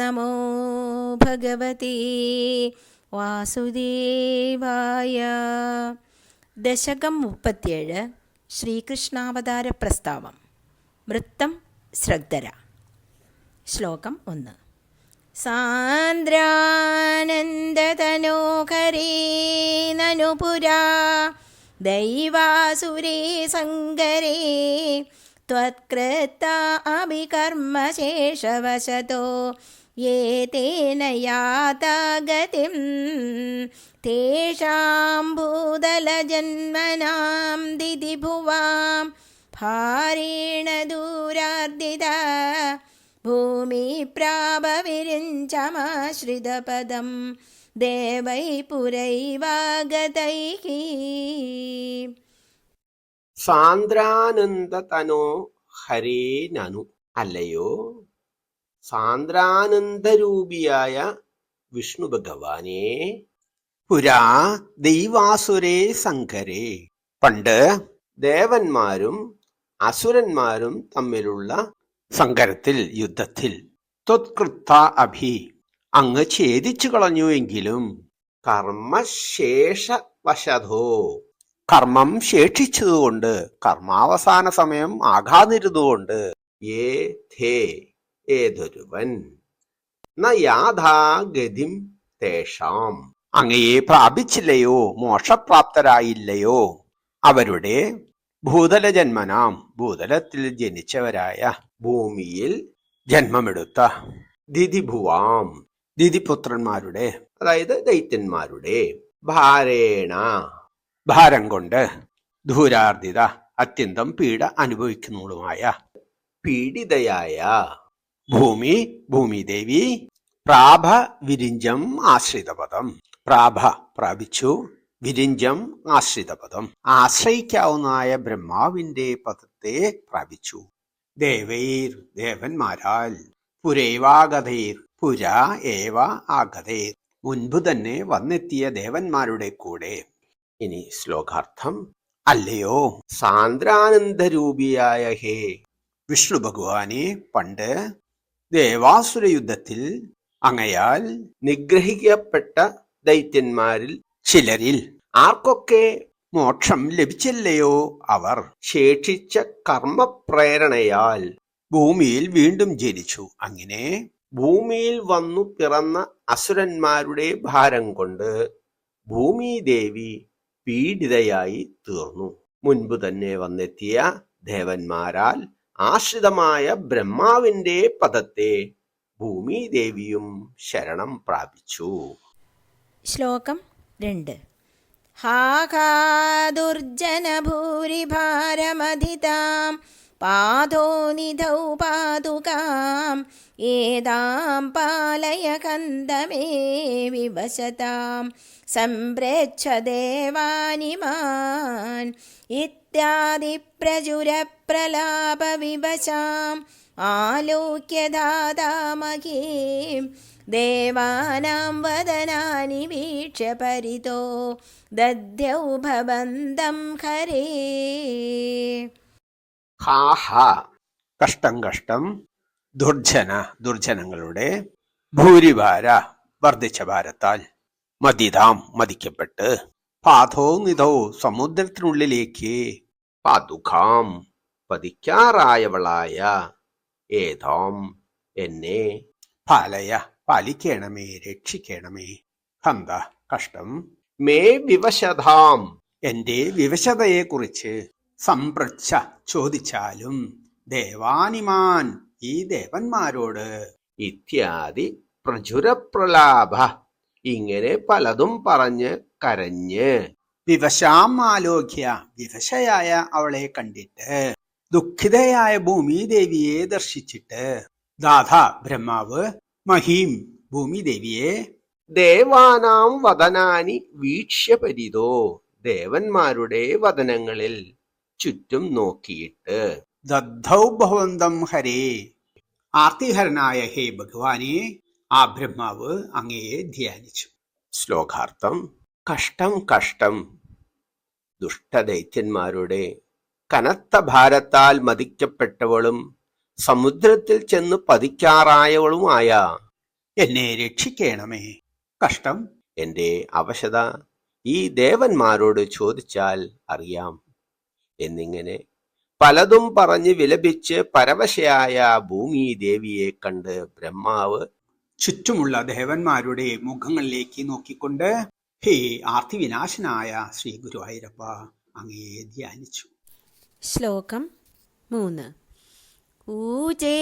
നമോ ഭഗവതേ വാസുദേവായ. ദശകം 37 ശ്രീകൃഷ്ണാവതാര പ്രസ്താവം. വൃത്തം ശ്രദ്ധര. ശ്ലോകം 1. സാന്ദ്രാനന്ദതനോഹരേ നനു പുരാ ദൈവാസുരേ സങ്കരേ ത്വത്കൃതാ അഭികർമ്മശേഷവശതോ യേ തേന യാതാ ഗതിം തേഷാം ഭൂതലജന്മനാം ദിദിഭുവാം ഭാരേണ ദൂരാർദിതാ ഭൂമി പ്രാപവിരിഞ്ചമാശ്രിതപദം ദേവൈ പുരൈവാഗതൈഃ. സാന്ദ്രാനന്ദതനോ ഹരേ നനു, അല്ലയോ സാന്ദ്രാനന്ദരൂപിയായ വിഷ്ണു ഭഗവാനെ, പുരാ ദൈവാസുരേ സങ്കരേ, പണ്ട് ദേവന്മാരും അസുരന്മാരും തമ്മിലുള്ള സങ്കരത്തിൽ, യുദ്ധത്തിൽ, ത്വത്കൃത അഭി, അങ്ങ് ഛേദിച്ചു കളഞ്ഞുവെങ്കിലും, കർമ്മശേഷവശതോ, കർമ്മം ശേഷിച്ചതുകൊണ്ട്, കർമാവസാന സമയം ആകാതിരുന്നുകൊണ്ട്, യേ ധേ, ഏതൊരുവൻ, ന യാഥാ ഗതിം തേഷാം, അങ്ങയെ പ്രാപിച്ചില്ലയോ, മോക്ഷപ്രാപ്തരായില്ലയോ, അവരുടെ ഭൂതലജന്മനാം, ഭൂതലത്തിൽ ജനിച്ചവരായ, ഭൂമിയിൽ ജന്മമെടുത്ത, ദിദിഭുവാം, ദിദിപുത്രന്മാരുടെ, അതായത് ദൈത്യന്മാരുടെ, ഭാരേണ, ഭാരം കൊണ്ട്, ധൂരാർദിത, അത്യന്തം പീഡ അനുഭവിക്കുന്നതുമായ, പീഡിതയായ ഭൂമി, ഭൂമിദേവി, പ്രാഭ വിരിഞ്ചം ആശ്രിതപദം, പ്രാഭ പ്രാപിച്ചു, വിരിഞ്ചം ആശ്രിതപദം, ആശ്രയിക്കാവുന്നതായ ബ്രഹ്മാവിന്റെ പദത്തെ പ്രാപിച്ചു, ദേവൈർ, ദേവന്മാരാൽ, പുരൈവാഗതൈർ, പുര ഏവ ആഗതൈർ, മുൻപ് തന്നെ വന്നെത്തിയ ദേവന്മാരുടെ കൂടെ. ഇനി ശ്ലോകാർത്ഥം. അല്ലയോ സാന്ദ്രാനന്ദരൂപിയായ ഹേ വിഷ്ണു ഭഗവാനെ, പണ്ട് ദേവാസുര യുദ്ധത്തിൽ അങ്ങയാൽ നിഗ്രഹിക്കപ്പെട്ട ദൈത്യന്മാരിൽ ചിലരിൽ ആർക്കൊക്കെ മോക്ഷം ലഭിച്ചില്ലയോ, അവർ ശേഷിച്ച കർമ്മപ്രേരണയാൽ ഭൂമിയിൽ വീണ്ടും ജനിച്ചു. അങ്ങനെ ഭൂമിയിൽ വന്നു പിറന്ന അസുരന്മാരുടെ ഭാരം കൊണ്ട് ഭൂമിദേവി പീഡിതയായി തീർന്നു. മുൻപ് തന്നെ വന്നെത്തിയ ദേവന്മാരാൽ ആശ്രിതമായ ബ്രഹ്മാവിന്റെ പദത്തെ ഭൂമിദേവിയും ശരണം പ്രാപിച്ചു. ശ്ലോകം 2. ഹാ ദുർജന ഭൂരിഭാരമധിതാം പാദോ നിധൗ പാതുകാം ഏതാം പാലയ കന്ദമേ വിവശതാം സംപ്രേച്ഛ ദേവാനിമാൻ ഇത്യാദി പ്രചുരപ്രലാപ വിവശാം ആലോക്യ ദാതാമഹീം ദേവാനാം വദനാനി വീക്ഷ്യ പരിതോ ദദ്യൗ ഭവന്തം ഹരേ. ഹാഹ, കഷ്ടം കഷ്ടം, ദുർജന, ദുർജനങ്ങളുടെ, ഭൂരിഭാര, വർദ്ധിച്ച ഭാരത്താൽ, മദിതാം, മദിക്കപ്പെട്ട്, പാഥോ നിധോ, സമുദ്രത്തിനുള്ളിലേക്ക്, പാതുകാം, പതിക്കാറായവളായ, ഏതാം, എന്നെ, പാലയ, പാലിക്കണമേ, രക്ഷിക്കണമേ, ഹന്ത, കഷ്ടം, മേ വിവശതാം, എന്റെ വിവശതയെക്കുറിച്ച്, സംപ്രച്ഛ, ചോദിച്ചാലും, ദേവാനിമാൻ, ഈ ദേവന്മാരോട്, ഇത്യാദി പ്രചുരപ്രലാഭ, ഇങ്ങനെ പലതും പറഞ്ഞ് കരഞ്ഞ്, വിവശാം ആലോക്യ, വിവശയായ അവളെ കണ്ടിട്ട്, ദുഃഖിതയായ ഭൂമിദേവിയെ ദർശിച്ചിട്ട്, ദാഥ, ബ്രഹ്മാവ്, മഹീം, ഭൂമിദേവിയെ, ദേവാനാം വദനാനി വീക്ഷ്യ പരിതോ, ദേവന്മാരുടെ വദനങ്ങളിൽ ചുറ്റും നോക്കിയിട്ട്, ദദ്ധൗ ഭവന്തം ഹരേ, ആർത്തിഹരനായ ഹേ ഭഗവാനെ, ആ ബ്രഹ്മാവ് അങ്ങയെ ധ്യാനിച്ചു. ശ്ലോകാർത്ഥം. കഷ്ടം കഷ്ടം, ദുഷ്ടദൈത്യന്മാരുടെ കനത്ത ഭാരത്താൽ മതിക്കപ്പെട്ടവളും സമുദ്രത്തിൽ ചെന്ന് പതിക്കാറായവളുമായ എന്നെ രക്ഷിക്കണമേ, കഷ്ടം, എന്റെ അവശത ഈ ദേവന്മാരോട് ചോദിച്ചാൽ അറിയാം എന്നിങ്ങനെ പലതും പറഞ്ഞ് വിലപിച്ച് പരവശയായ ഭൂമിദേവിയെ കണ്ട് ബ്രഹ്മാവ് ചുറ്റുമുള്ള ദേവന്മാരുടെ മുഖങ്ങളിലേക്ക് നോക്കിക്കൊണ്ട്, ഹേ ആർത്തിവിനാശനായ ശ്രീ ഗുരുവായൂരപ്പ, അങ്ങയെ ധ്യാനിച്ചു. ശ്ലോകം 3. ഊചേ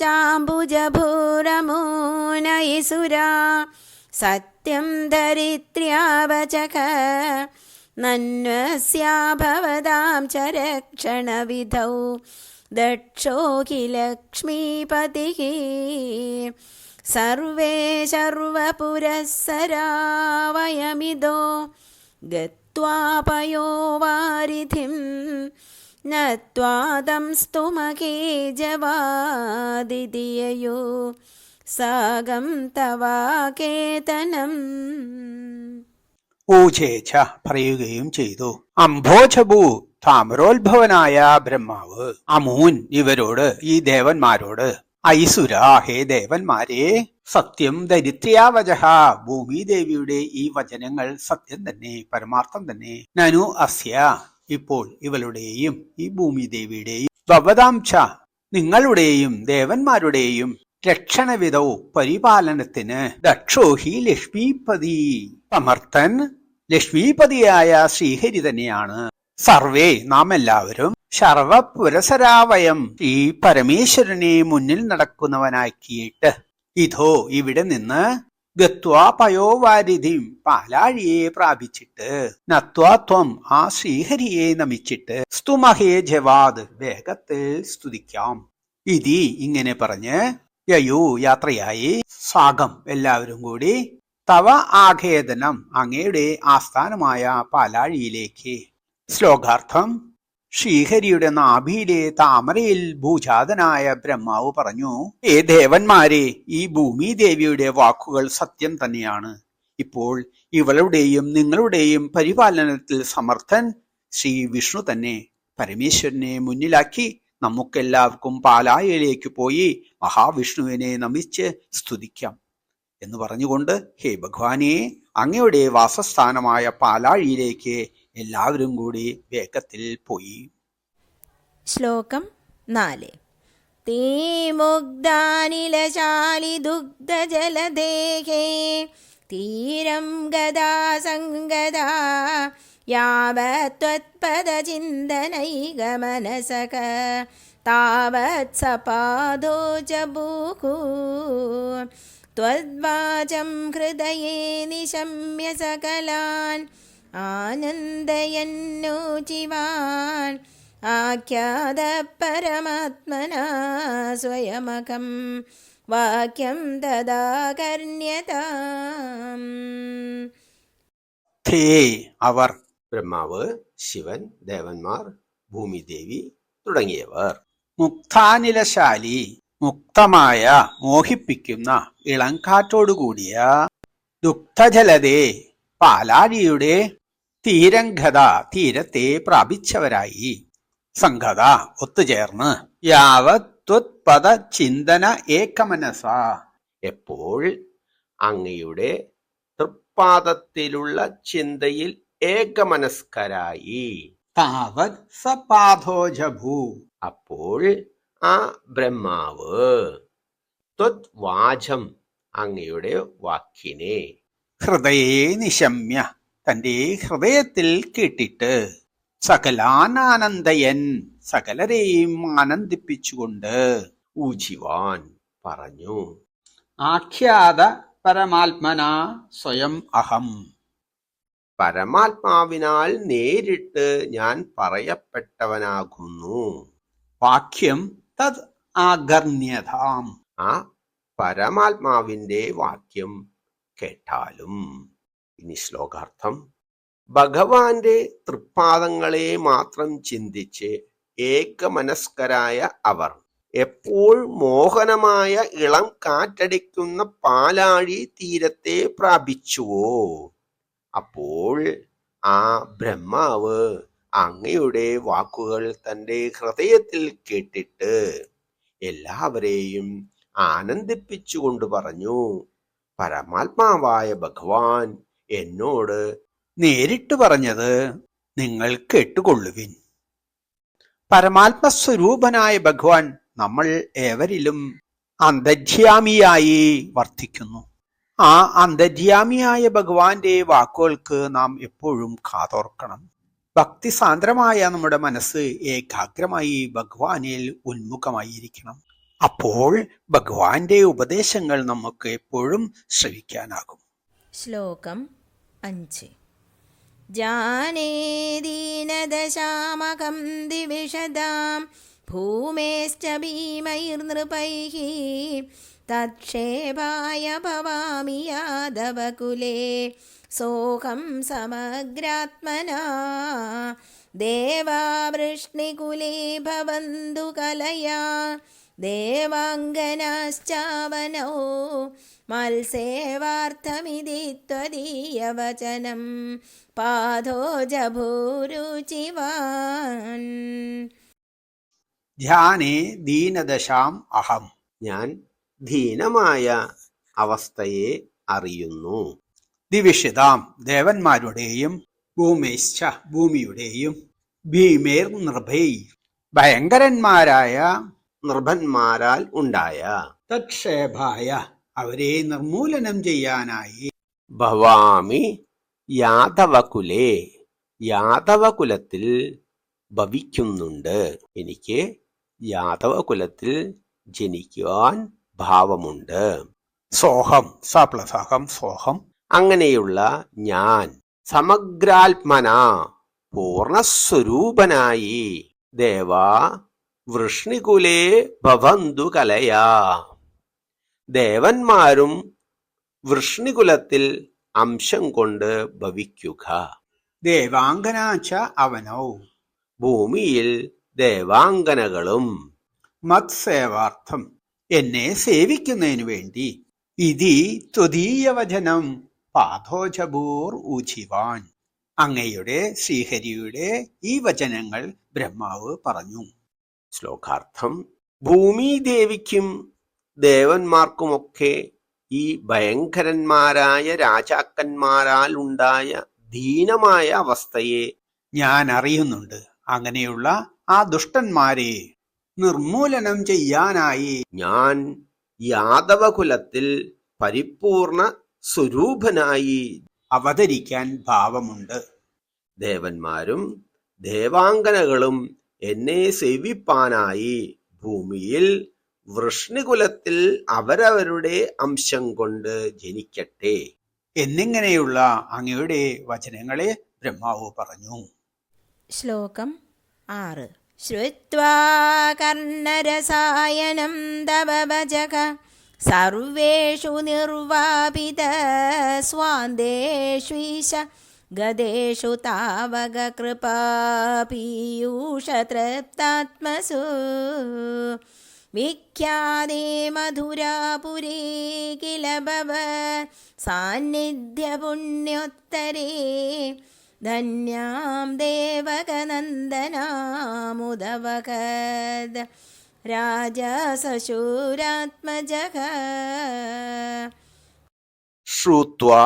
ചാംബുജഭൂരമൂനയിസുരാ സത്യം ധരിത്ര്യാവചക നന്വസ്യാ ഭവതാം ച രക്ഷണവിധൗ ദക്ഷോ ഹി ലക്ഷ്മീപതിഃ സർവേ സർവപുരസ്സരാ വയമിദോ ഗത്വാ പയോവാരിധിം നത്വാദം സ്തുമകേ ജവാദിതിയയോ സാഗം തവാകേതനം. ഊചേച്ഛ പറയുകയും ചെയ്തു. അംഭോജഭൂ താമരോത്ഭവനായ ബ്രഹ്മാവ് അമൂൻ ഇവരോട്, ഈ ദേവന്മാരോട്, ഐസുര ഹേ ദേവന്മാരെ, സത്യം ദരിദ്ര്യാവചഹ ഭൂമിദേവിയുടെ ഈ വചനങ്ങൾ സത്യം തന്നെ, പരമാർത്ഥം തന്നെ. നനു അസ്യ ഇപ്പോൾ ഇവളുടെയും ഈ ഭൂമിദേവിയുടെയും ഭവതാംശ നിങ്ങളുടെയും ദേവന്മാരുടെയും രക്ഷണവിധൗ പരിപാലനത്തിന് ദക്ഷോഹി ലക്ഷ്മീപതി സമർത്ഥൻ ലക്ഷ്മീപതിയായ ശ്രീഹരി തന്നെയാണ്. സർവേ നാം എല്ലാവരും സർവപുരസരാവയം ഈ പരമേശ്വരനെ മുന്നിൽ നടക്കുന്നവനാക്കിയിട്ട് ഇതോ ഇവിടെ നിന്ന് ഗത്വാ പയോവാരിധിം പാലാഴിയെ പ്രാപിച്ചിട്ട് നത്വാത്വം ആ ശ്രീഹരിയെ നമിച്ചിട്ട് സ്തുമഹേ ജവാദ് വേഗത്തിൽ സ്തുതിക്കാം. ഇതി ഇങ്ങനെ പറഞ്ഞ് യയു യാത്രയായി സാഗം എല്ലാവരും കൂടി തവ ആഖേദനം അങ്ങയുടെ ആസ്ഥാനമായ പാലാഴിയിലേക്ക്. ശ്ലോകാർത്ഥം. ശ്രീഹരിയുടെ നാഭിയിലെ താമരയിൽ ഭൂജാതനായ ബ്രഹ്മാവ് പറഞ്ഞു, ഏ ദേവന്മാരെ, ഈ ഭൂമിദേവിയുടെ വാക്കുകൾ സത്യം തന്നെയാണ്. ഇപ്പോൾ ഇവളുടെയും നിങ്ങളുടെയും പരിപാലനത്തിൽ സമർത്ഥൻ ശ്രീ വിഷ്ണു തന്നെ. പരമേശ്വരനെ മുന്നിലാക്കി നമുക്കെല്ലാവർക്കും പാലാഴിയിലേക്ക് പോയി മഹാവിഷ്ണുവിനെ നമിച്ച് സ്തുതിക്കാം എന്ന് പറഞ്ഞുകൊണ്ട്, ഹേ ഭഗവാനെ, അങ്ങയുടെ വാസസ്ഥാനമായ പാലാഴിയിലേക്ക് എല്ലാവരും കൂടി വേഗത്തിൽ പോയി. ശ്ലോകം 4. തേ മുഗ്ധാനിലശാലി ദുഗ്ധജലദേഹേ തീരം ഗദാസംഗദാ യാവത്വത്പദചിന്തനൈകമനസക താവത് സപാദോ ജബൂഹു ത്വദ്വാചം ഹൃദയേ നിശമ്യ സകലാൻ ആനന്ദയന്നോ ജീവാൻ ആഖ്യാത പരമാത്മനാ സ്വയമകം വാക്യം ദദാകർണ്യതാം. ഥേ അവർ, ബ്രഹ്മാവ്, ശിവൻ, ദേവന്മാർ, ഭൂമിദേവി തുടങ്ങിയവർ. മുക്താനിലശാലി മുക്തമായ മോഹിപ്പിക്കുന്ന ഇളങ്കാറ്റോടുകൂടിയ ദുഗ്ധജലതേ പാലാഴിയുടെ തീരംഗത തീരത്തെ പ്രാപിച്ചവരായി. സംഗത ഒത്തുചേർന്ന് യാവത്വത്പദ ചിന്തന ഏകമനസ എപ്പോൾ അങ്ങയുടെ തൃപ്പാദത്തിലുള്ള ചിന്തയിൽ ഏകമനസ്കരായി. താവത് സപാദോജഭൂ അപ്പോൾ ആ ബ്രഹ്മാവ് ത്വദ്വാചം അങ്ങയുടെ വാക്കിനെ ഹൃദയേ നിശമ്യ തന്റെ ഹൃദയത്തിൽ കേട്ടിട്ട് സകലാനാനന്ദയൻ സകലരെയും ആനന്ദിപ്പിച്ചുകൊണ്ട് ഊജിവാൻ പറഞ്ഞു. ആഖ്യാത പരമാത്മന സ്വയം അഹം പരമാത്മാവിനാൽ നേരിട്ട് ഞാൻ പറയപ്പെട്ടവനാകുന്നു. വാക്യം തത് ആഗർണ്യതാം ആ പരമാത്മാവിന്റെ വാക്യം കേട്ടാലും. ഇനി ശ്ലോകാർത്ഥം. ഭഗവാന്റെ തൃപ്പാദങ്ങളെ മാത്രം ചിന്തിച്ച് ഏകമനസ്കരായ അവർ എപ്പോൾ മോഹനമായ ഇളം കാറ്റടിക്കുന്ന പാലാഴി തീരത്തെ പ്രാപിച്ചുവോ അപ്പോൾ ആ ബ്രഹ്മാവ് അങ്ങയുടെ വാക്കുകൾ തന്റെ ഹൃദയത്തിൽ കേട്ടിട്ട് എല്ലാവരെയും ആനന്ദിപ്പിച്ചുകൊണ്ട് പറഞ്ഞു, പരമാത്മാവായ ഭഗവാൻ എന്നോട് നേരിട്ട് പറഞ്ഞത് നിങ്ങൾ കേട്ടുകൊള്ളുവിൻ. പരമാത്മസ്വരൂപനായ ഭഗവാൻ നമ്മൾ ഏവരിലും അന്തര്യാമിയായി വർത്തിക്കുന്നു. ആ അന്തര്യാമിയായ ഭഗവാന്റെ വാക്കുകൾക്ക് നാം എപ്പോഴും കാതോർക്കണം. ഭക്തിസാന്ദ്രമായ നമ്മുടെ മനസ്സ് ഏകാഗ്രമായി ഭഗവാനിൽ ഉന്മുഖമായിരിക്കണം. അപ്പോൾ ഭഗവാന്റെ ഉപദേശങ്ങൾ നമുക്ക് എപ്പോഴും ശ്രവിക്കാനാകും. ശ്ലോകം 5. ജാനേ ദീനദശാമകം ദിവിഷദാം ഭൂമേശ്ച ഭീമൈർനൃപൈഃ തത്ക്ഷേപായ ഭവാമി യാദവകുലേ സോഹം സമഗ്രാത്മനാ ദേവാവൃഷ്ണികുലേ ഭവന്തു കലയാ ദേവാംഗനാശ്ചാവനോ മത്സേവാർത്ഥമിതി ത്വദീയവചനം പാദോജഭൂരുചിവാൻ. ധ്യാനേ ദീനദശാം അഹം. ഞാൻ ദീനമായ അവസ്ഥയെ അറിയുന്നു. ദിവിഷിതാം ദേവന്മാരുടെയും ഭൂമേശ്ച ഭൂമിയുടെയും ഭീമേർ നൃഭൈ ഭയങ്കരന്മാരായ നൃഭന്മാരാൽ ഉണ്ടായ തക്ഷേഭായ അവരെ നിർമൂലനം ചെയ്യാനായി ഭവാമി യാദവകുലേ യാദവകുലത്തിൽ ഭവിക്കുന്നുണ്ട്. എനിക്ക് യാദവകുലത്തിൽ ജനിക്കുവാൻ ഭാവമുണ്ട്. സോഹം സപ്ലസഹം സോഹം. അങ്ങനെയുള്ള ഞാൻ സമഗ്രാത്മന പൂർണ്ണസ്വരൂപനായി ദേവാ വൃഷ്ണികുലേ ഭവന്തു കലയാ ദേവന്മാരും വൃഷ്ണികുലത്തിൽ അംശം കൊണ്ട് ഭവിക്കുക. ദേവാംഗനാച്ച അവനൗ ഭൂമിയിൽ ദേവാംഗനകളും മത്സേവാർത്ഥം എന്നെ സേവിക്കുന്നതിനു വേണ്ടി ഇതി ത്വദീയവചനം പാഥോജഭൂർ ഊചിവാൻ. അങ്ങയുടെ ശ്രീഹരിയുടെ ഈ വചനങ്ങൾ ബ്രഹ്മാവ് പറഞ്ഞു. ശ്ലോകാർത്ഥം. ഭൂമിദേവിക്കും ദേവന്മാർക്കുമൊക്കെ ഈ ഭയങ്കരന്മാരായ രാജാക്കന്മാരാൽ ഉണ്ടായ ദീനമായ അവസ്ഥയെ ഞാൻ അറിയുന്നുണ്ട്. അങ്ങനെയുള്ള ആ ദുഷ്ടന്മാരെ നിർമൂലനം ചെയ്യാനായി ഞാൻ യാദവകുലത്തിൽ പരിപൂർണ സ്വരൂപനായി അവതരിക്കാൻ ഭാവമുണ്ട്. ദേവന്മാരും ദേവാംഗനകളും എന്നെ സേവിപ്പാനായി ഭൂമിയിൽ വൃഷ്ണികുലത്തിൽ അവരവരുടെ അംശം കൊണ്ട് ജനിക്കട്ടെ എന്നിങ്ങനെയുള്ള അങ്ങയുടെ വചനങ്ങളെ ബ്രഹ്മാവ് പറഞ്ഞു. ശ്ലോകം 6. ശ്രുത്വാ കർണരസായനം തവ വചഃ സർവേഷു നിർവാപിത സ്വാന്തേഷ്വീശ ഗദേഷു താവക കൃപാ പീയൂഷ തൃപ്താത്മസു വിഖ്യാതേ മധുരാപുരേ കില ഭവ സാന്നിധ്യപുണ്യോത്തരേ ധന്യാം ദേവകനന്ദനാമുദവകദ രാജസശൂരാത്മജഃ. ശ്രുത്വാ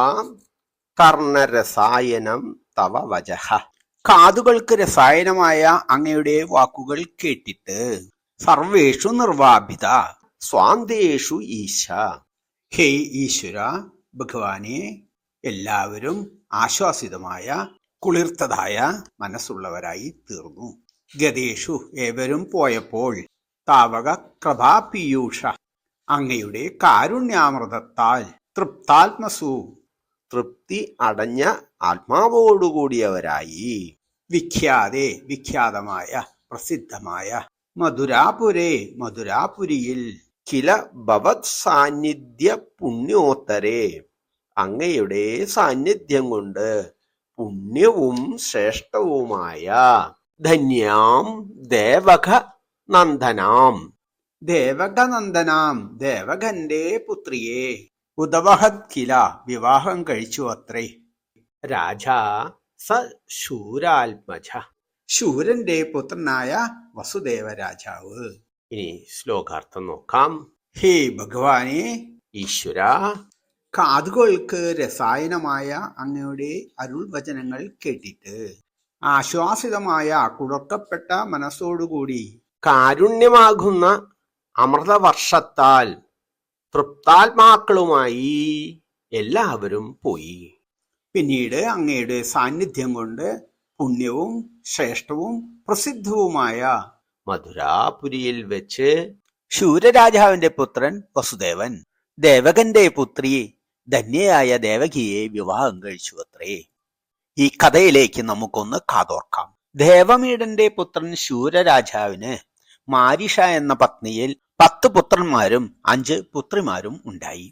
കർണരസായനം തവ വചഃ. കാതുകൾക്ക് രസായനമായ അങ്ങയുടെ വാക്കുകൾ കേട്ടിട്ട് സർവേഷു നിർവാഭിത സ്വാന്തേഷു ഈശ. ഹേ ഈശ്വര ഭഗവാനെ, എല്ലാവരും ആശ്വാസിതമായ കുളിർത്തതായ മനസ്സുള്ളവരായി തീർന്നു. ഗതേഷു ഏവരും പോയപ്പോൾ താവക കൃപാപീയൂഷ അങ്ങയുടെ കാരുണ്യാമൃതത്താൽ തൃപ്താത്മസു തൃപ്തി അടഞ്ഞ ആത്മാവോടുകൂടിയവരായി വിഖ്യാതേ വിഖ്യാതമായ പ്രസിദ്ധമായ മധുരാപുരേ മധുരാപുരിയിൽ കില ഭവത് സാന്നിധ്യ പുണ്യോത്തരേ അങ്ങയുടെ സാന്നിധ്യം കൊണ്ട് പുണ്യവും ശ്രേഷ്ഠവുമായ ധന്യാം ദേവക നന്ദനാം ദേവകനന്ദനാം ദേവകന്റെ പുത്രിയെ ഉദവഹത് കില വിവാഹം കഴിച്ചു അത്രേ. രാജാ സ ശൂരാത്മജ. ശൂരന്റെ പുത്രനായ വസുദേവ രാജാവ്. ഇനി ശ്ലോകാർത്ഥം നോക്കാം. ഹേ ഭഗവാനെ, ഈശ്വര, കാതുകൾക്ക് രസായനമായ അങ്ങയുടെ അരുൾ വചനങ്ങൾ കേട്ടിട്ട് ആശ്വാസിതമായ കുളിർക്കപ്പെട്ട മനസ്സോടുകൂടി കാരുണ്യമാകുന്ന അമൃതവർഷത്താൽ തൃപ്താത്മാക്കളുമായി എല്ലാവരും പോയി. പിന്നീട് അങ്ങയുടെ സാന്നിധ്യം കൊണ്ട് പുണ്യവും ശ്രേഷ്ഠവും പ്രസിദ്ധവുമായ മധുരാപുരിയിൽ വെച്ച് ശൂരരാജാവിന്റെ പുത്രൻ വസുദേവൻ ദേവകന്റെ പുത്രി ധന്യയായ ദേവകിയെ വിവാഹം കഴിച്ചു അത്രേ. ഈ കഥയിലേക്ക് നമുക്കൊന്ന് കാതോർക്കാം. ദേവമീഡന്റെ പുത്രൻ ശൂരരാജാവിന് മാരിഷ എന്ന പത്നിയിൽ 10 പുത്രന്മാരും 5 പുത്രിമാരും ഉണ്ടായി.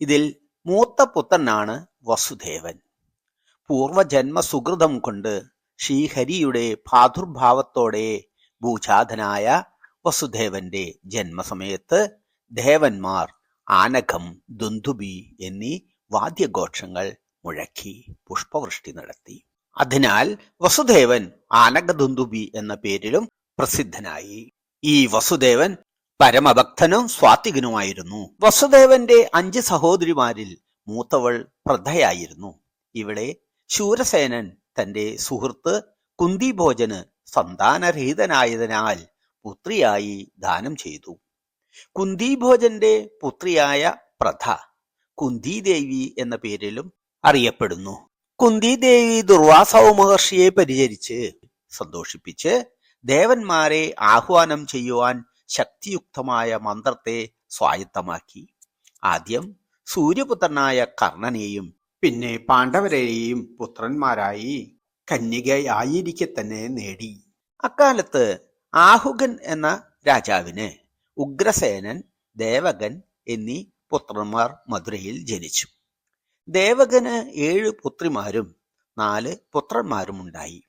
ഇതിൽ മൂത്ത പുത്രനാണ് വസുദേവൻ. പൂർവജന്മ സുഹൃതം കൊണ്ട് ശ്രീഹരിയുടെ പ്രാദുർഭാവത്തോടെ ഭൂജാതനായ വസുദേവന്റെ ജന്മസമയത്ത് ദേവന്മാർ ആനകം, ദുന്ദുബി എന്നീ വാദ്യഘോഷങ്ങൾ മുഴക്കി പുഷ്പവൃഷ്ടി നടത്തി. അതിനാൽ വസുദേവൻ ആനകദുന്ദുബി എന്ന പേരിലും പ്രസിദ്ധനായി. ഈ വസുദേവൻ പരമഭക്തനും സ്വാത്വികനുമായിരുന്നു. വസുദേവന്റെ 5 സഹോദരിമാരിൽ മൂത്തവൾ പ്രഥയായിരുന്നു. ഇവിടെ ശൂരസേനൻ തന്റെ സുഹൃത്ത് കുന്തിഭോജന് സന്താനരഹിതനായതിനാൽ പുത്രിയായി ദാനം ചെയ്തു. കുന്തിഭോജന്റെ പുത്രിയായ പ്രഥ കുന്തിദേവി എന്ന പേരിലും അറിയപ്പെടുന്നു. കുന്തിദേവി ദുർവാസവ മഹർഷിയെ പരിചരിച്ച് സന്തോഷിപ്പിച്ച് ദേവന്മാരെ ആഹ്വാനം ചെയ്യുവാൻ ശക്തിയുക്തമായ മന്ത്രത്തെ സ്വായത്തമാക്കി. ആദ്യം സൂര്യപുത്രനായ കർണനെയും പിന്നെ പാണ്ഡവരെയും പുത്രന്മാരായി കന്യകയായിരിക്കെ തന്നെ നേടി. അക്കാലത്ത് ആഹുകൻ എന്ന രാജാവിന് ഉഗ്രസേനൻ, ദേവകൻ എന്നീ പുത്രന്മാർ മധുരയിൽ ജനിച്ചു. ദേവകന് 7 പുത്രിമാരും 4 പുത്രന്മാരും ഉണ്ടായി.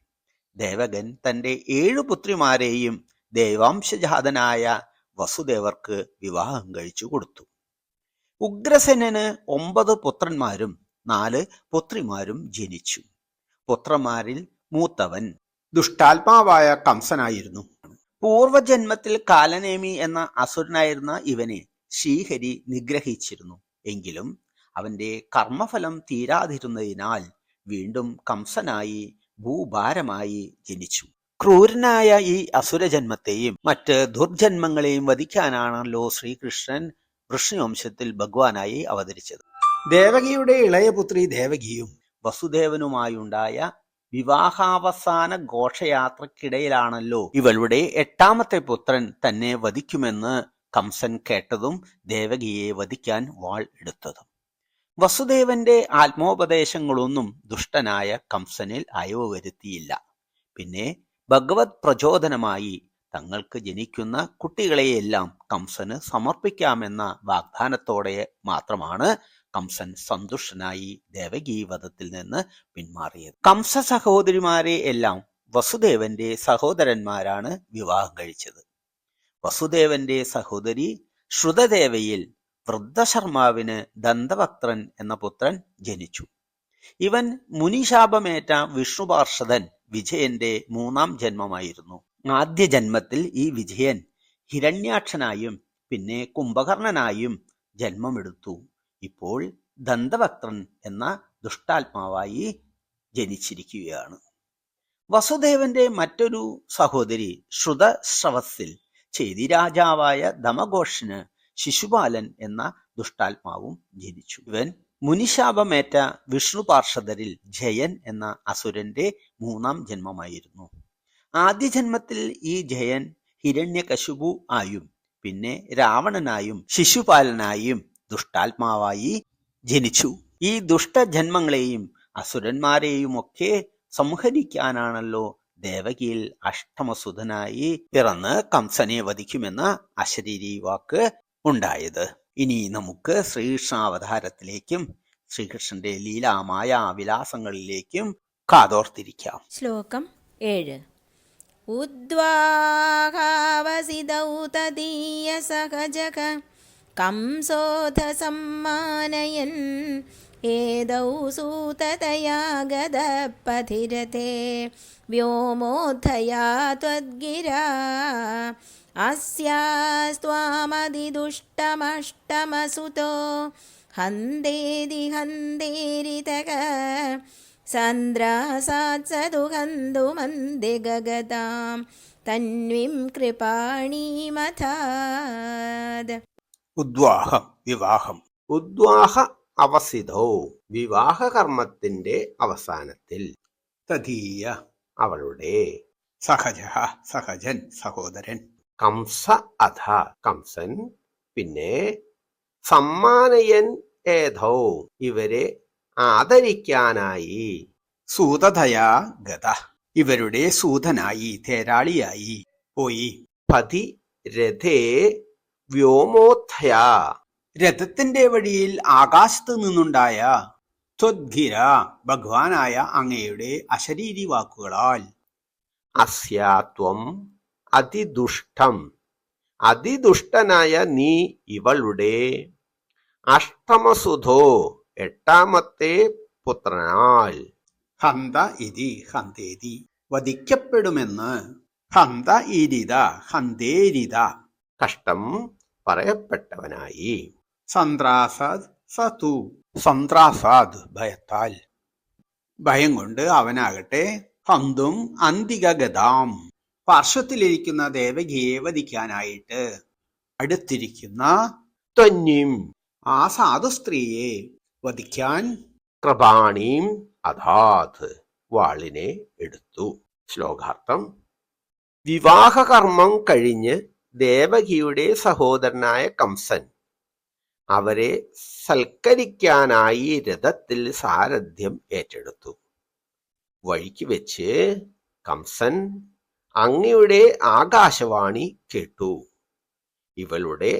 ദേവകൻ തന്റെ 7 പുത്രിമാരെയും ദേവാംശജാതനായ വസുദേവർക്ക് വിവാഹം കഴിച്ചു കൊടുത്തു. ഉഗ്രസേനന് 9 പുത്രന്മാരും 4 പുത്രിമാരും ജനിച്ചു. പുത്രന്മാരിൽ മൂത്തവൻ ദുഷ്ടാത്മാവായ കംസനായിരുന്നു. പൂർവജന്മത്തിൽ കാലനേമി എന്ന അസുരനായിരുന്ന ഇവനെ ശ്രീഹരി നിഗ്രഹിച്ചിരുന്നു. എങ്കിലും അവന്റെ കർമ്മഫലം തീരാതിരുന്നതിനാൽ വീണ്ടും കംസനായി ഭൂഭാരമായി ജനിച്ചു. ക്രൂരനായ ഈ അസുരജന്മത്തെയും മറ്റ് ദുർജന്മങ്ങളെയും വധിക്കാനാണല്ലോ ശ്രീകൃഷ്ണൻ വൃഷ്ണിവംശത്തിൽ ഭഗവാനായി അവതരിച്ചത്. ദേവകിയുടെ ഇളയ പുത്രി ദേവകിയും വസുദേവനുമായുണ്ടായ വിവാഹാവസാന ഘോഷയാത്രക്കിടയിലാണല്ലോ ഇവളുടെ 8ാമത്തെ പുത്രൻ തന്നെ വധിക്കുമെന്ന് കംസൻ കേട്ടതും ദേവകിയെ വധിക്കാൻ വാൾ എടുത്തതും. വസുദേവന്റെ ആത്മോപദേശങ്ങളൊന്നും ദുഷ്ടനായ കംസനിൽ അയവ് വരുത്തിയില്ല. പിന്നെ ഭഗവത് പ്രചോദനമായി തങ്ങൾക്ക് ജനിക്കുന്ന കുട്ടികളെയെല്ലാം കംസന് സമർപ്പിക്കാമെന്ന വാഗ്ദാനത്തോടെ മാത്രമാണ് കംസൻ സന്തുഷ്ടനായി ദേവകീ വധത്തിൽ നിന്ന് പിന്മാറിയത്. കംസ സഹോദരിമാരെ എല്ലാം വസുദേവന്റെ സഹോദരന്മാരാണ് വിവാഹം കഴിച്ചത്. വസുദേവന്റെ സഹോദരി ശ്രുതദേവയിൽ വൃദ്ധശർമാവിന് ദന്തവക്ത്രൻ എന്ന പുത്രൻ ജനിച്ചു. ഇവൻ മുനിശാപമേറ്റ വിഷ്ണുപാർഷദൻ വിജയന്റെ 3ാം ജന്മമായിരുന്നു. ആദ്യ ജന്മത്തിൽ ഈ വിജയൻ ഹിരണ്യാക്ഷനായും പിന്നെ കുംഭകർണനായും ജന്മമെടുത്തു. ഇപ്പോൾ ദന്തവക്ത്രൻ എന്ന ദുഷ്ടാത്മാവായി ജനിച്ചിരിക്കുകയാണ്. വസുദേവന്റെ മറ്റൊരു സഹോദരി ശ്രുതശ്രവസ്സിൽ ചേതിരാജാവായ ദമഘോഷന് ശിശുപാലൻ എന്ന ദുഷ്ടാത്മാവും ജനിച്ചു. ഇവൻ മുനിശാപമേറ്റ വിഷ്ണുപാർഷദരിൽ ജയൻ എന്ന അസുരന്റെ 3ാം ജന്മമായിരുന്നു. ആദ്യ ജന്മത്തിൽ ഈ ജയൻ ഹിരണ്യകശിപു ആയും പിന്നെ രാവണനായും ശിശുപാലനായും ദുഷ്ടാത്മാവായി ജനിച്ചു. ഈ ദുഷ്ടജന്മങ്ങളെയും അസുരന്മാരെയും ഒക്കെ സംഹരിക്കാനാണല്ലോ ദേവകിയിൽ അഷ്ടമസുതനായി പിറന്ന് കംസനെ വധിക്കുമെന്ന അശരീരി വാക്ക് ഉണ്ടായത്. ഇനി നമുക്ക് ശ്രീകൃഷ്ണാവതാരത്തിലേക്കും ശ്രീകൃഷ്ണന്റെ ലീലാമായ വിലാസങ്ങളിലേക്കും കാതോർത്തിരിക്കാം. ശ്ലോകം 7. ഉദ്വാഹാവസിതൗ തദീയ സഹജക കംസോധ സമ്മാനയൻ ഏതൗ സൂതതയാ ഗദപതിരതേ വ്യോമോദ്ധയാ ത്വദ്ഗിരാ अस्यास्त्वामधिदुष्टमष्टमसुतो हन्तेति हन्तेरितः सन्द्रासात्सदु हन्तुमन्दे गगतां തന്വിം കൃപാണീമഥാത്. ഉദ്വാഹം വിവാഹം. ഉദ്വാഹ അവസിതോ വിവാഹകർമ്മത്തിന്റെ അവസാനത്തിൽ. തദീയ അവളുടെ. സഹജ സഹജൻ സഹോദരൻ. കംസ അധ കംസൻ. പിന്നെ സമ്മാനയൻ ഏധോ ഇവരെ ആദരിക്കാനായി. സൂതധയാ ഗത ഇവരുടെ സൂതനായി തേരാളിയായി പോയി. പതി രഥേ വ്യോമോത്ഥയ രഥത്തിന്റെ വഴിയിൽ ആകാശത്ത് നിന്നുണ്ടായ ത്വദ്ഗിര ഭഗവാനായ അങ്ങയുടെ അശരീരി വാക്കുകളാൽ. അസ്യാത്വം അതിദുഷ്ടം അതിദുഷ്ടനായ നീ ഇവളുടെ അഷ്ടമസുധോ എട്ടാമത്തെ പുത്രനാൽ. ഹന്ത ഇതി ഹന്തേതി വധിക്കപ്പെടുമെന്ന്. ഹന്ത ഇരിത ഹന്തേരിത കഷ്ടം പറയപ്പെട്ടവനായി. സന്ത്രാസാദ് സതു സന്ത്രാസാദ് ഭയത്താൽ. ഭയം കൊണ്ട് അവനാകട്ടെ ഹന്തും അന്തിക ഗതാം പാർശ്വത്തിലിരിക്കുന്ന ദേവകിയെ വധിക്കാനായിട്ട് അടുത്തിരിക്കുന്ന ത്വന്യും ആ സാധു സ്ത്രീയെ വധിക്കാൻ കൃപാണീം അധാത് വാളിനെ എടുത്തു. ശ്ലോകാർത്ഥം. വിവാഹകർമ്മം കഴിഞ്ഞ് ദേവകിയുടെ സഹോദരനായ കംസൻ അവരെ സൽക്കരിക്കാനായി രഥത്തിൽ സാരഥ്യം ഏറ്റെടുത്തു. വഴിക്ക് വെച്ച് കംസൻ അങ്ങയുടെ ആകാശവാണി കേട്ടു. ഇവളുടെ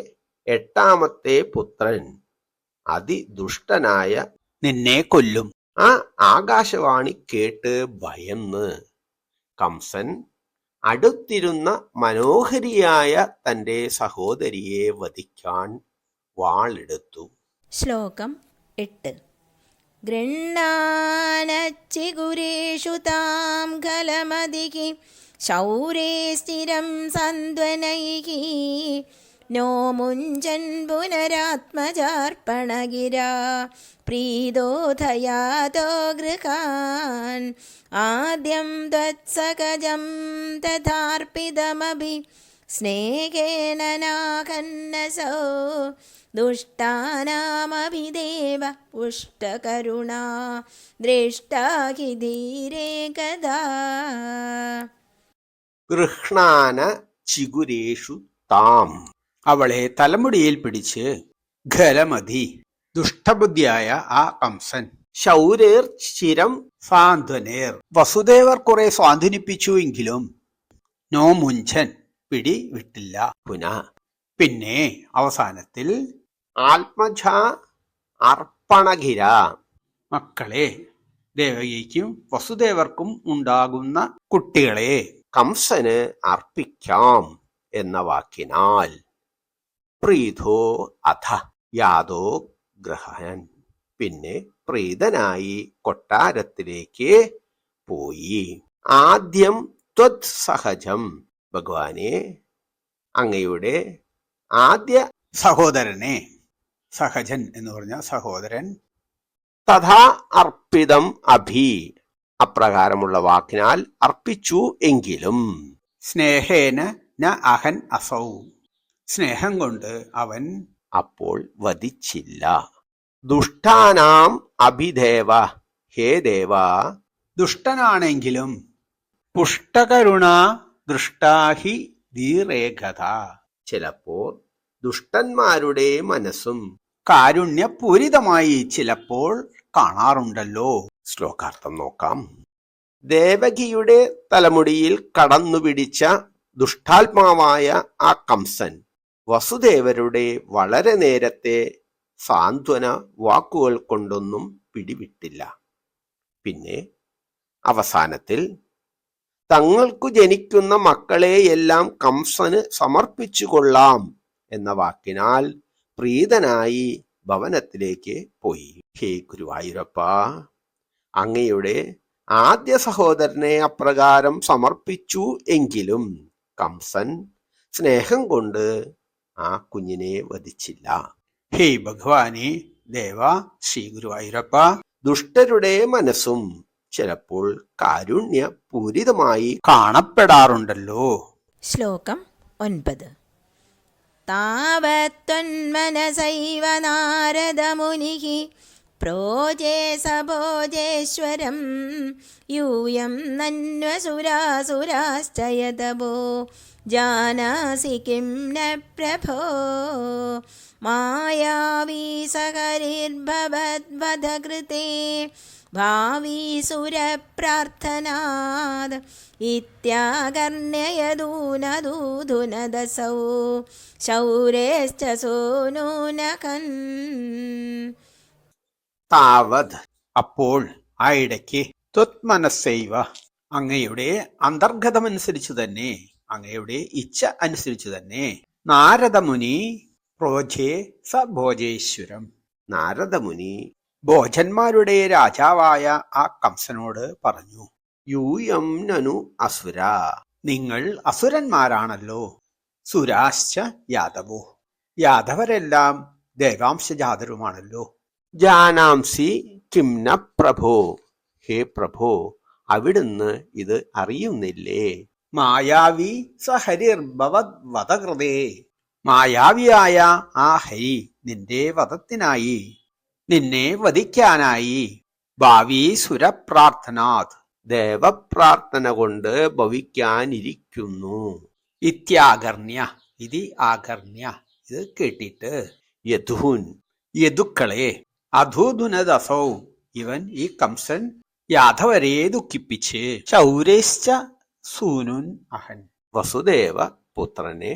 എട്ടാമത്തെ പുത്രൻ അതിദുഷ്ടനായ നിന്നെ കൊല്ലും. ആ ആകാശവാണി കേട്ട് ഭയന്ന് കംസൻ അടുത്തിരുന്ന മനോഹരിയായ തന്റെ സഹോദരിയെ വധിക്കാൻ വാളെടുത്തു. ശ്ലോകം 8. ഗൃണ്ണാനച്ചിഗുരേഷു താം ഖലമതിഃ ശൗരേ സ്ഥിരം സന്ത്വനൈഃ നോ മുഞ്ചൻ പുനരാത്മജാർപ്പണഗിരാ പ്രീതോധയാതോ ഗൃഹാൻ ആദ്യം ത്വത്സകജം തഥാർപ്പിതമഭി സ്നേഹേന നാഹന്നസോ ദുഷ്ടാനാമഭിദേവ പുഷ്ടകരുണാ ദൃഷ്ടാ ഹി ധീരേ കഥാ. ഗൃഹ്ണാന ചിഗുരേഷു താം അവളെ തലമുടിയിൽ പിടിച്ച് ഖലമതി ദുഷ്ടബുദ്ധിയായ ആ കംസൻ. ശൗരേർ ചിരം സാന്ത്വനേർ വസുദേവർ കുറെ സ്വാധീനിപ്പിച്ചു എങ്കിലും നോ മുഞ്ചൻ പിടി വിട്ടില്ല. പുനഃ പിന്നെ അവസാനത്തിൽ ആത്മജ അർപ്പണഗിര മക്കളെ ദേവകിക്കും വസുദേവർക്കും ഉണ്ടാകുന്ന കുട്ടികളെ കംസന് അർപ്പിക്കാം എന്ന വാക്കിനാൽ പ്രീതോ അധ യാദോ ഗ്രഹൻ പിന്നെ പ്രീതനായി കൊട്ടാരത്തിലേക്ക് പോയി. ആദ്യം ത്വത് സഹജം ഭഗവാനെ അങ്ങയുടെ ആദ്യ സഹോദരനെ. സഹജൻ എന്ന് പറഞ്ഞ സഹോദരൻ. തഥാ അർപ്പിതം അഭി അപ്രകാരമുള്ള വാക്കിനാൽ അർപ്പിച്ചു എങ്കിലും. സ്നേഹേന ന അഹൻ അസൗ സ്നേഹം കൊണ്ട് അവൻ അപ്പോൾ വധിച്ചില്ല. ദുഷ്ടാനാം അഭിദേവ ഹേ ദേവ ദുഷ്ടനാണെങ്കിലും പുഷ്ടകരുണ ദൃഷ്ടാഹി ധീരേഖത ചിലപ്പോൾ ദുഷ്ടന്മാരുടെ മനസ്സും കാരുണ്യപൂരിതമായി ചിലപ്പോൾ കാണാറുണ്ടല്ലോ. ശ്ലോകാർത്ഥം നോക്കാം. ദേവകിയുടെ തലമുടിയിൽ കടന്നുപിടിച്ച ദുഷ്ടാത്മാവായ ആ കംസൻ വസുദേവരുടെ വളരെ നേരത്തെ സാന്ത്വന വാക്കുകൾ കൊണ്ടൊന്നും പിടിവിട്ടില്ല. പിന്നെ അവസാനത്തിൽ തങ്ങൾക്കു ജനിക്കുന്ന മക്കളെയെല്ലാം കംസന് സമർപ്പിച്ചു കൊള്ളാം എന്ന വാക്കിനാൽ പ്രീതനായി ഭവനത്തിലേക്ക് പോയി. ഹേ ഗുരുവായൂരപ്പ, അങ്ങയുടെ ആദ്യ സഹോദരനെ അപ്രകാരം സമർപ്പിച്ചു എങ്കിലും കംസൻ സ്നേഹം കൊണ്ട് ആ കുഞ്ഞിനെ വധിച്ചില്ല. ഹേ ഭഗവാനെ, ദേവ, ശ്രീ ഗുരുവായൂരപ്പ, ദുഷ്ടരുടെ മനസ്സും ചിലപ്പോൾ കാരുണ്യപൂരിതമായി കാണപ്പെടാറുണ്ടല്ലോ. ശ്ലോകം 9. താവത്വന്മനസൈവ നാരദമുനിഃ പ്രോജേ സഭോജേശ്വരം യൂയം നന്വസുരാസുരാശ്ച യതപോ ജാനാസി കിം ന പ്രഭോ മായാവീ സഹരിർഭവദ്വധകൃതേ ഭാവീസുരപ്രാർത്ഥനാദ് ഇത്യാകർണ്യയദൂനദൂധുനദസൗ ശൗരേശ്ച സോനൂനകൻ. താവത് അപ്പോൾ ആ ഇടയ്ക്ക് ത്വത്മനസ്സൈവ, അങ്ങയുടെ അന്തർഗതമനുസരിച്ചു തന്നെ, അങ്ങയുടെ ഇച്ഛ അനുസരിച്ചു തന്നെ, നാരദമുനി പ്രോജേ സ ഭോജേശ്വരം, നാരദമുനി ഭോജന്മാരുടെ രാജാവായ ആ കംസനോട് പറഞ്ഞു, യൂയം നനു അസുര, നിങ്ങൾ അസുരന്മാരാണല്ലോ. സുരാശ്ച യാദവോ, യാദവരെല്ലാം ദേവാംശജാതരുമാണല്ലോ. ജാനാംസി കിം ന പ്രഭോ, ഹേ പ്രഭോ, അവിടുന്ന് ഇത് അറിയുന്നില്ലേ? മായാവി സഹരിർഭവദ്വധകൃതേ, മായാവിയായ ആ ഹരി നിന്റെ വധത്തിനായി, നിന്നെ വധിക്കാനായി, ഭാവി സുരപ്രാർത്ഥനാത്, ദേവപ്രാർത്ഥന കൊണ്ട് ഭവിക്കാനിരിക്കുന്നു. ഇത്യാകർണ്യ, ഇത് ആകർണ്യ, ഇത് കേട്ടിട്ട്, യധൂൻ, യദുക്കളെ, അധൂധുനദസൗ, ഇവൻ ഈ കംസൻ യാദവരെ ദുഃഖിപ്പിച്ച്, ശൗരേശ്ച സൂനുൻ അഹൻ, വസുദേവ പുത്രനെ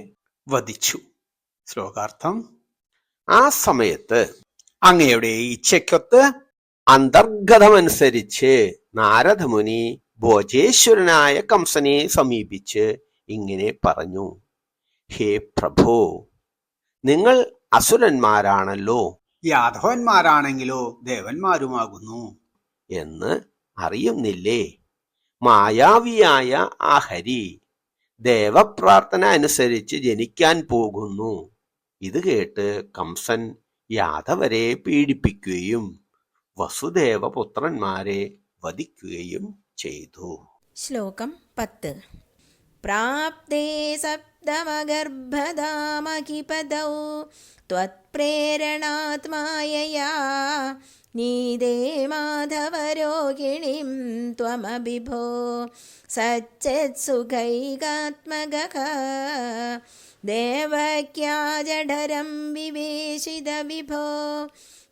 വധിച്ചു. ശ്ലോകാർത്ഥം: ആ സമയത്ത് അങ്ങയുടെ ഇച്ഛയ്ക്കൊത്ത് അന്തർഗതമനുസരിച്ച് നാരദമുനി ഭോജേശ്വരനായ കംസനെ സമീപിച്ച് ഇങ്ങനെ പറഞ്ഞു, ഹേ പ്രഭോ, നിങ്ങൾ അസുരന്മാരാണല്ലോ, യാദവന്മാരാണെങ്കിലോ ദേവന്മാരുമാകുന്നു എന്ന് അറിയുന്നില്ലേ? മായാവിയായ ആ ഹരി ദേവപ്രാർത്ഥന അനുസരിച്ച് ജനിക്കാൻ പോകുന്നു. ഇത് കേട്ട് കംസൻ യാദവരെ പീഡിപ്പിക്കുകയും വസുദേവ പുത്രന്മാരെ വധിക്കുകയും ചെയ്തു. ശ്ലോകം 10. പ്രാപ്തേ സപ്തമഗർഭധാമകിപദൗ ത്വത്പ്രേരണാത്മായയാ നീതേ മാധവരോഹിണീം ത്വമഭിഭോ സച്ചത്സുഖൈകാത്മകഃ ദേവക്യാ ജഠരം വിവേശിത വിഭോ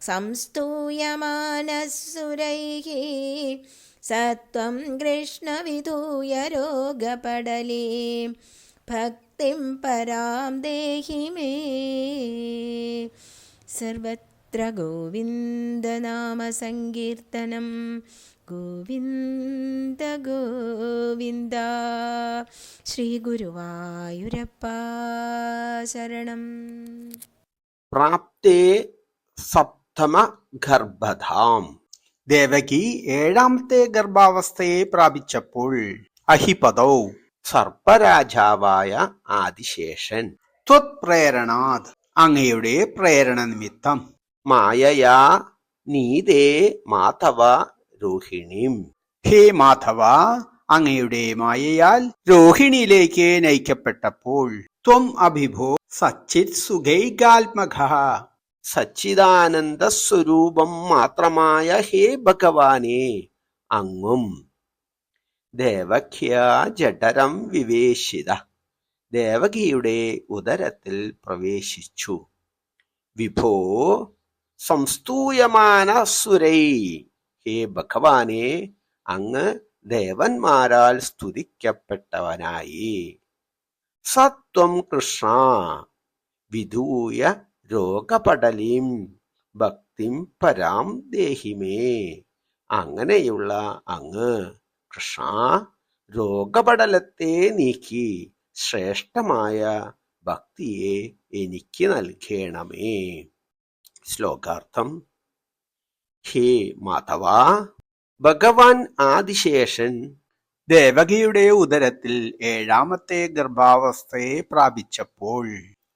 സംസ്തൂയമാനഃസുരൈഃ സത്വം കൃഷ്ണവിധൂയ രോഗപടലീം ഭക്തിം പരാം ദേഹി മേ. സർവത്ര ഗോവിന്ദനാമ സങ്കീർത്തനം. ഗോവിന്ദ ഗോവിന്ദ. ശ്രീ ഗുരുവായൂരപ്പ ശരണം. പ്രാപ്തേ സപ്തമ ഗർഭധാം, ദേവകി ഏഴാമത്തെ ഗർഭാവസ്ഥയെ പ്രാപിച്ചപ്പോൾ അഹിപദൗ, സർപ്പരാജാവായ ആദിശേഷൻ, ത്വത്പ്രേരണാത്, അങ്ങയുടെ പ്രേരണ നിമിത്തം, മായയാ നീതേ മാധവ രോഹിണീം, ഹേ മാധവ, അങ്ങയുടെ മായയാൽ രോഹിണിയിലേക്ക് നയിക്കപ്പെട്ടപ്പോൾ, ത്വം അഭിഭോ സച്ചിത് സുഖൈകാത്മകഃ, സച്ചിദാനന്ദ സ്വരൂപം മാത്രമായ ഹേ ഭഗവാനെ, അങ്ങും ദേവക്യാ ജഠരം വിവേശിത, ദേവകിയുടെ ഉദരത്തിൽ പ്രവേശിച്ചു. വിഭോ സംസ്തൂയമാന സുരൈ, ഹേ ഭഗവാനെ, അങ്ങ് ദേവന്മാരാൽ സ്തുതിക്കപ്പെട്ടവനായി. സത്വം കൃഷ്ണ വിധൂയ രോഗപടലീം ഭക്തിം പരാം ദേഹിമേ, അങ്ങനെയുള്ള അങ്ങ് കൃഷ്ണ രോഗപടലത്തെ നീക്കി ശ്രേഷ്ഠമായ ഭക്തിയെ എനിക്ക് നൽകണമേ. ശ്ലോകാർത്ഥം: ഹേ മാധവ, ഭഗവാൻ ആദിശേഷൻ ദേവകിയുടെ ഉദരത്തിൽ 7ാമത്തെ ഗർഭാവസ്ഥയെ പ്രാപിച്ചപ്പോൾ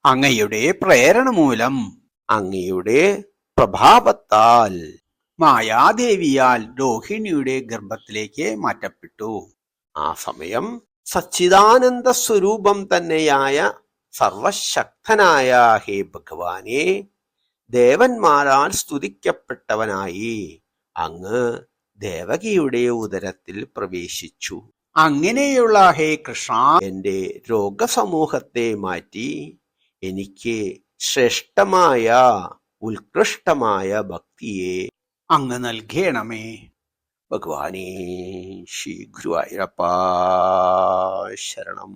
അങ്ങയുടെ പ്രേരണ മൂലം അങ്ങയുടെ പ്രഭാവത്താൽ മായാദേവിയാൽ രോഹിണിയുടെ ഗർഭത്തിലേക്ക് മാറ്റപ്പെട്ടു. ആ സമയം സച്ചിദാനന്ദ സ്വരൂപം തന്നെയായ സർവശക്തനായ ഹേ ഭഗവാനെ, ദേവന്മാരാൽ സ്തുതിക്കപ്പെട്ടവനായി അങ്ങ് ദേവകിയുടെ ഉദരത്തിൽ പ്രവേശിച്ചു. അങ്ങനെയുള്ള ഹേ കൃഷ്ണ, എന്റെ രോഗസമൂഹത്തെ മാറ്റി എനിക്ക് ശ്രേഷ്ഠമായ ഉത്കൃഷ്ടമായ ഭക്തിയെ അങ്ങ് നൽകണമേ. ഭഗവാനേ ശ്രീ ഗുരുവായൂരപ്പ ശരണം.